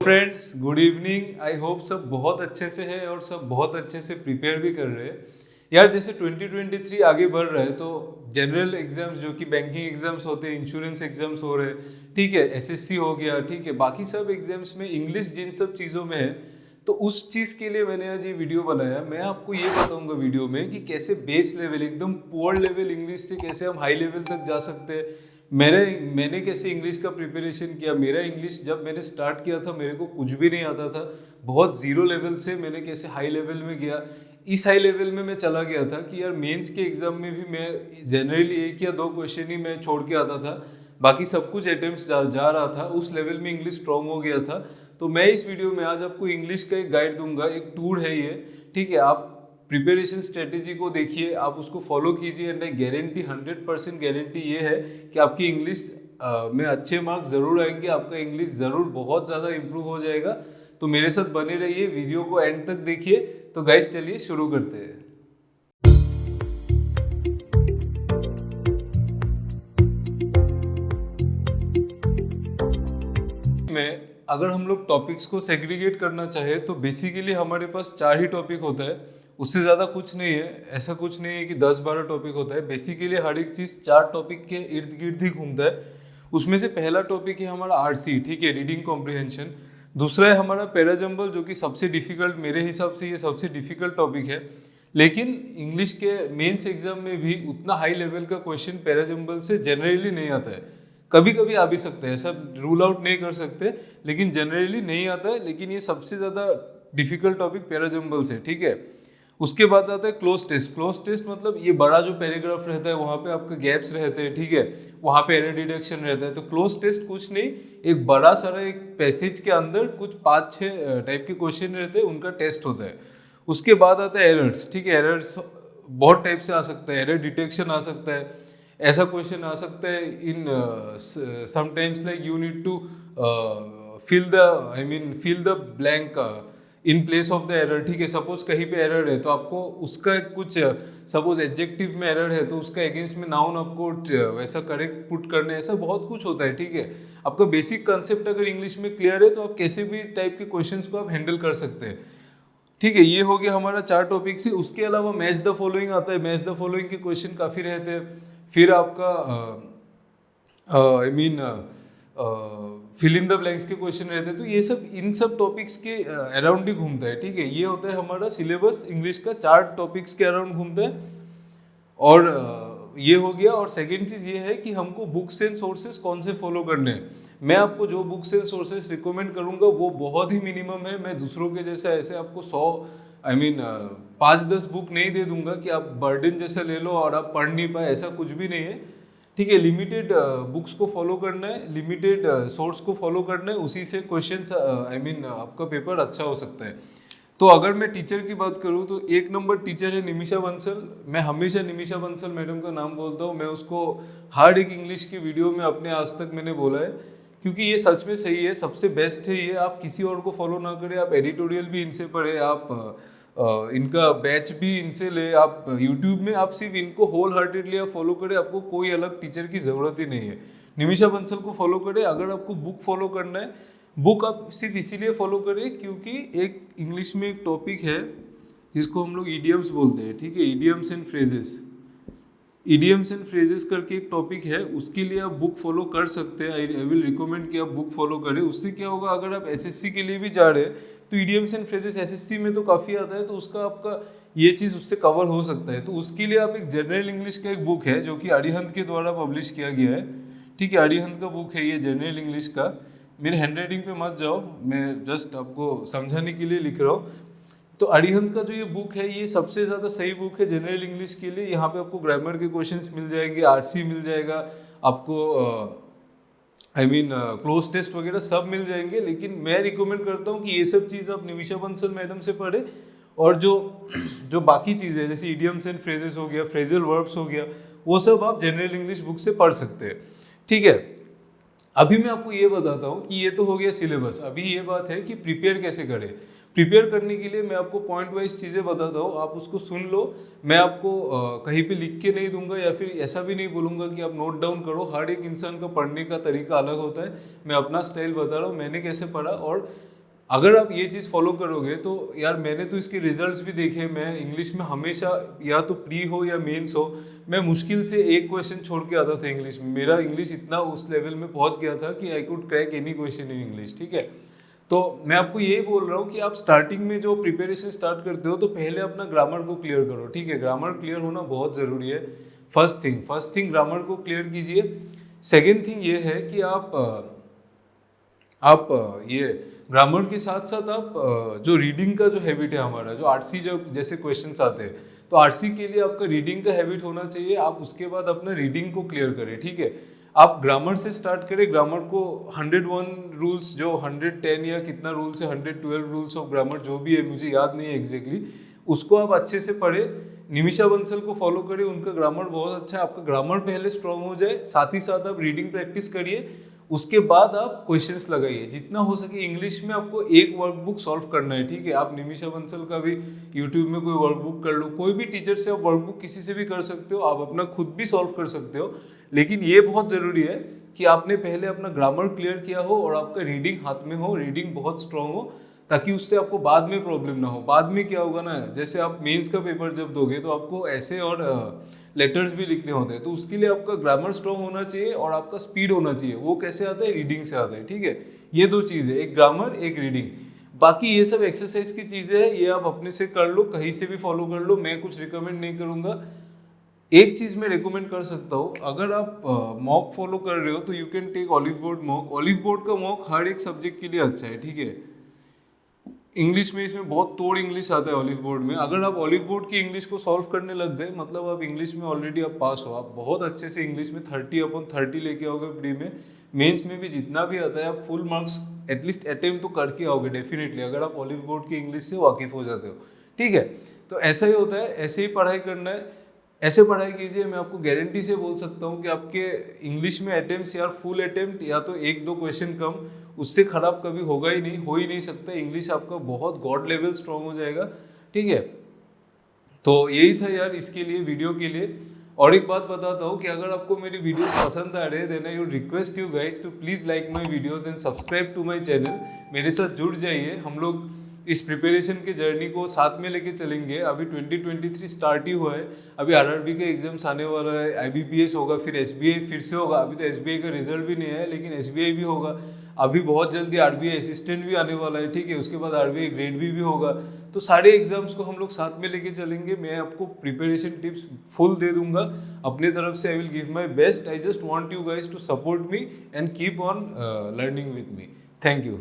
Friends, good evening. I hope सब बहुत अच्छे से है और सब बहुत अच्छे से प्रिपेयर भी कर रहे हैं। यार जैसे 2023 आगे बढ़ रहा है तो जनरल एग्जाम्स जो कि बैंकिंग एग्जाम्स होते हैं, इंश्योरेंस एग्जाम्स हो रहे हैं, ठीक है, एसएससी हो गया, ठीक है, बाकी सब एग्जाम्स में इंग्लिश जिन सब चीज़ों में है, तो उस चीज़ के लिए मैंने आज ये वीडियो बनाया। मैं आपको ये बताऊंगा वीडियो में कि कैसे बेस लेवल, एकदम पुअर लेवल इंग्लिश से कैसे हम हाई लेवल तक जा सकते हैं। मैंने कैसे इंग्लिश का प्रिपरेशन किया। मेरा इंग्लिश जब मैंने स्टार्ट किया था मेरे को कुछ भी नहीं आता था, बहुत ज़ीरो लेवल से मैंने कैसे हाई लेवल में गया। इस हाई लेवल में मैं चला गया था कि यार मेंस के एग्ज़ाम में भी मैं जनरली 1 या 2 क्वेश्चन ही मैं छोड़ के आता था, बाकी सब कुछ अटेम्प्ट जा रहा था। उस लेवल में इंग्लिश स्ट्रॉन्ग हो गया था। तो मैं इस वीडियो में आज आपको इंग्लिश का एक गाइड दूंगा, एक टूर है ये, ठीक है। आप प्रिपरेशन स्ट्रेटेजी को देखिए, आप उसको फॉलो कीजिए एंड आई गारंटी 100% गारंटी ये है कि आपकी इंग्लिश में अच्छे मार्क्स ज़रूर आएंगे, आपका इंग्लिश ज़रूर बहुत ज़्यादा इम्प्रूव हो जाएगा। तो मेरे साथ बने रहिए, वीडियो को एंड तक देखिए। तो गाइस चलिए शुरू करते हैं। में अगर हम लोग टॉपिक्स को सेग्रीगेट करना चाहे तो बेसिकली हमारे पास 4 ही टॉपिक होता है, उससे ज़्यादा कुछ नहीं है। ऐसा कुछ नहीं है कि 10-12 टॉपिक होता है। बेसिकली हर एक चीज़ 4 टॉपिक के इर्द गिर्द ही घूमता है। उसमें से पहला टॉपिक है हमारा आरसी, ठीक है, रीडिंग कॉम्प्रिहेंशन। दूसरा है हमारा पैराजंबल, जो कि सबसे डिफिकल्ट, मेरे हिसाब से ये सबसे डिफिकल्ट टॉपिक है। लेकिन इंग्लिश के मेंस एग्जाम में भी उतना हाई लेवल का क्वेश्चन पैराजंबल से जनरली नहीं आता है। कभी कभी आ भी सकते हैं, सब रूल आउट नहीं कर सकते, लेकिन जनरली नहीं आता है। लेकिन ये सबसे ज़्यादा डिफिकल्ट टॉपिक पैराजंबल से, ठीक है। उसके बाद आता है क्लोज टेस्ट। क्लोज टेस्ट मतलब ये बड़ा जो पैराग्राफ रहता है वहाँ पे आपके गैप्स रहते हैं, ठीक है, वहाँ पे एरर डिटेक्शन रहता है। तो क्लोज टेस्ट कुछ नहीं, एक बड़ा सारा एक पैसेज के अंदर कुछ 5-6 टाइप के क्वेश्चन रहते हैं, उनका टेस्ट होता है। उसके बाद आता है एरर्स, ठीक है। एरर्स बहुत टाइप से आ सकता है, एरर डिटेक्शन आ सकता है। ऐसा क्वेश्चन आ सकता है in sometimes like you need to fill the blank in place of the error, ठीक है। सपोज कहीं पे एरर है तो आपको उसका कुछ, सपोज एडजेक्टिव में एरर है तो उसका अगेंस्ट में नाउन आपको वैसा करेक्ट पुट करना है। ऐसा बहुत कुछ होता है, ठीक है। आपका बेसिक कंसेप्ट अगर इंग्लिश में क्लियर है तो आप कैसे भी टाइप के क्वेश्चंस को आप हैंडल कर सकते हैं, ठीक है। ये हो गया हमारा 4 टॉपिक से। उसके अलावा मैच द फॉलोइंग आता है। मैच द फॉलोइंग के क्वेश्चन काफ़ी रहते हैं। फिर आपका फिल इन द ब्लैंक्स के क्वेश्चन रहते हैं। तो ये सब इन सब टॉपिक्स के अराउंड ही घूमता है, ठीक है। ये होता है हमारा सिलेबस इंग्लिश का, 4 टॉपिक्स के अराउंड घूमता है। और ये हो गया। और सेकेंड चीज़ ये है कि हमको बुक्स एंड सोर्सेज कौन से फॉलो करने हैं। मैं आपको जो बुक्स एंड सोर्सेज रिकमेंड करूँगा वो बहुत ही मिनिमम है। मैं दूसरों के जैसा ऐसे आपको 5-10 बुक नहीं दे दूंगा कि आप बर्डन जैसा ले लो और आप पढ़ नहीं पाए, ऐसा कुछ भी नहीं है, ठीक है। लिमिटेड बुक्स को फॉलो करना है, लिमिटेड सोर्स को फॉलो करना है, उसी से क्वेश्चंस आपका पेपर अच्छा हो सकता है। तो अगर मैं टीचर की बात करूँ तो 1 नंबर टीचर है निमिषा बंसल। मैं हमेशा निमिषा बंसल मैडम का नाम बोलता हूँ। मैं उसको हर एक इंग्लिश की वीडियो में अपने आज तक मैंने बोला है, क्योंकि ये सच में सही है, सबसे बेस्ट है ये। आप किसी और को फॉलो ना करें, आप एडिटोरियल भी इनसे पढ़े, आप इनका बैच भी इनसे ले, आप यूट्यूब में आप सिर्फ इनको होल हार्टेडली आप फॉलो करें, आपको कोई अलग टीचर की ज़रूरत ही नहीं है। निमिषा बंसल को फॉलो करें। अगर आपको बुक फॉलो करना है, बुक आप सिर्फ इसीलिए फॉलो करें क्योंकि एक इंग्लिश में एक टॉपिक है जिसको हम लोग ईडियम्स बोलते हैं, ठीक है, idioms and phrases. Idioms and phrases करके एक टॉपिक है, उसके लिए आप बुक फॉलो कर सकते हैं। आई विल रिकमेंड कि आप बुक फॉलो करें। उससे क्या होगा, अगर आप एसएससी के लिए भी जा रहे हैं तो ईडियम्स एंड फ्रेजेस एसएससी में तो काफ़ी आता है, तो उसका आपका ये चीज़ उससे कवर हो सकता है। तो उसके लिए आप एक जनरल इंग्लिश का एक बुक है जो कि अरिहंत के द्वारा पब्लिश किया गया है, ठीक है। अरिहंत का बुक है ये जनरल इंग्लिश का। मेरे हैंड राइटिंग पे मत जाओ, मैं जस्ट आपको समझाने के लिए लिख रहा हूँ। तो अरिहंत का जो ये बुक है ये सबसे ज़्यादा सही बुक है जनरल इंग्लिश के लिए। यहाँ पे आपको ग्रामर के क्वेश्चंस मिल जाएंगे, आरसी मिल जाएगा आपको, क्लोज टेस्ट वगैरह सब मिल जाएंगे। लेकिन मैं रिकमेंड करता हूँ कि ये सब चीज़ आप निमिषा बंसल मैडम से पढ़े। और जो जो बाकी चीज़ें जैसे इडियम्स एंड फ्रेजेस हो गया, फ्रेजल वर्ब्स हो गया, वो सब आप जनरल इंग्लिश बुक से पढ़ सकते हैं, ठीक है। अभी मैं आपको ये बताता हूँ कि ये तो हो गया सिलेबस। अभी ये बात है कि प्रिपेयर कैसे करें। प्रिपेयर करने के लिए मैं आपको पॉइंट वाइज चीज़ें बताता हूँ, आप उसको सुन लो। मैं आपको कहीं पे लिख के नहीं दूंगा या फिर ऐसा भी नहीं बोलूँगा कि आप नोट डाउन करो। हर एक इंसान का पढ़ने का तरीका अलग होता है। मैं अपना स्टाइल बता रहा हूँ, मैंने कैसे पढ़ा। और अगर आप ये चीज़ फॉलो करोगे तो यार मैंने तो इसके रिजल्ट्स भी देखे, मैं इंग्लिश में हमेशा या तो प्री हो या मेंस हो, मैं मुश्किल से एक क्वेश्चन छोड़ के आता था इंग्लिश में। मेरा इंग्लिश इतना उस लेवल में पहुंच गया था कि I could crack any question in English, ठीक है। तो मैं आपको यही बोल रहा हूँ कि आप स्टार्टिंग में जो प्रिपरेशन स्टार्ट करते हो तो पहले अपना ग्रामर को क्लियर करो, ठीक है। ग्रामर क्लियर होना बहुत ज़रूरी है। फर्स्ट थिंग ग्रामर को क्लियर कीजिए। सेकेंड थिंग ये है कि आप ये ग्रामर के साथ साथ आप जो रीडिंग का जो हैबिट है हमारा, जो आरसी जब जैसे क्वेश्चंस आते हैं तो आरसी के लिए आपका रीडिंग का हैबिट होना चाहिए। आप उसके बाद अपना रीडिंग को क्लियर करें, ठीक है। आप ग्रामर से स्टार्ट करें। ग्रामर को 101 रूल्स, जो 110 या कितना रूल्स है, 112 रूल्स ऑफ ग्रामर जो भी है, मुझे याद नहीं है एग्जैक्टली, उसको आप अच्छे से पढ़े। निमिषा बंसल को फॉलो करें, उनका ग्रामर बहुत अच्छा है। आपका ग्रामर पहले स्ट्रांग हो जाए, साथ ही साथ आप रीडिंग प्रैक्टिस करिए, उसके बाद आप क्वेश्चंस लगाइए। जितना हो सके इंग्लिश में आपको एक वर्कबुक सॉल्व करना है, ठीक है। आप निमिषा बंसल का भी यूट्यूब में कोई वर्कबुक कर लो, कोई भी टीचर से आप वर्कबुक किसी से भी कर सकते हो, आप अपना खुद भी सॉल्व कर सकते हो। लेकिन ये बहुत ज़रूरी है कि आपने पहले अपना ग्रामर क्लियर किया हो और आपका रीडिंग हाथ में हो, रीडिंग बहुत स्ट्रांग हो, ताकि उससे आपको बाद में प्रॉब्लम ना हो। बाद में क्या होगा ना, जैसे आप मेंस का पेपर जब दोगे तो आपको ऐसे और लेटर्स भी लिखने होते हैं, तो उसके लिए आपका ग्रामर स्ट्रांग होना चाहिए और आपका स्पीड होना चाहिए। वो कैसे आता है, रीडिंग से आता है, ठीक है। ये दो चीज़ें, एक ग्रामर एक रीडिंग। बाकी ये सब एक्सरसाइज की चीज़ें हैं, ये आप अपने से कर लो, कहीं से भी फॉलो कर लो, मैं कुछ रिकमेंड नहीं करूँगा। एक चीज़ मैं रिकमेंड कर सकता हूँ, अगर आप मॉक फॉलो कर रहे हो तो you can take Oliveboard mock. Oliveboard का मॉक हर एक सब्जेक्ट के लिए अच्छा है, ठीक है। इंग्लिश में इसमें बहुत तोड़ इंग्लिश आता है ऑलिव बोर्ड में। अगर आप ऑलिव बोर्ड की इंग्लिश को सॉल्व करने लग गए, मतलब आप इंग्लिश में ऑलरेडी आप पास हो, आप बहुत अच्छे से इंग्लिश में 30/30 लेके आओगे प्री में। मेंस में भी जितना भी आता है आप फुल मार्क्स एटलीस्ट अटेम्प्ट तो करके आओगे डेफिनेटली, अगर आप ऑलिव बोर्ड की इंग्लिश से वाकिफ हो जाते हो, ठीक है। तो ऐसा ही होता है, ऐसे ही पढ़ाई करना है, ऐसे पढ़ाई कीजिए। मैं आपको गारंटी से बोल सकता हूँ कि आपके इंग्लिश में अटेम्प्ट या फुल अटेम्प्ट या तो 1-2 क्वेश्चन कम, उससे खराब कभी होगा ही नहीं, हो ही नहीं सकता। इंग्लिश आपका बहुत गॉड लेवल स्ट्रांग हो जाएगा, ठीक है। तो यही था यार इसके लिए, वीडियो के लिए। और एक बात बताता हूँ कि अगर आपको मेरी वीडियोस पसंद आ रहे हैं, then I would request you guys to please like my videos and subscribe to my channel. मेरे साथ जुड़ जाइए, हम लोग इस प्रिपरेशन के जर्नी को साथ में लेके चलेंगे। अभी 2023 स्टार्ट ही हुआ है, अभी आरआरबी का एग्जाम्स आने वाला है, आईबीपीएस होगा, फिर एसबीआई फिर से होगा। अभी तो एसबीआई का रिजल्ट भी नहीं है, लेकिन एसबीआई भी होगा। अभी बहुत जल्दी आरबीआई असिस्टेंट भी आने वाला है, ठीक है। उसके बाद आरबीआई ग्रेड भी होगा। तो सारे एग्जाम्स को हम लोग साथ में लेके चलेंगे। मैं आपको प्रिपरेशन टिप्स फुल दे दूंगा अपनी तरफ से। I will give my best. I just want you guys to support me and keep on learning with me. Thank you.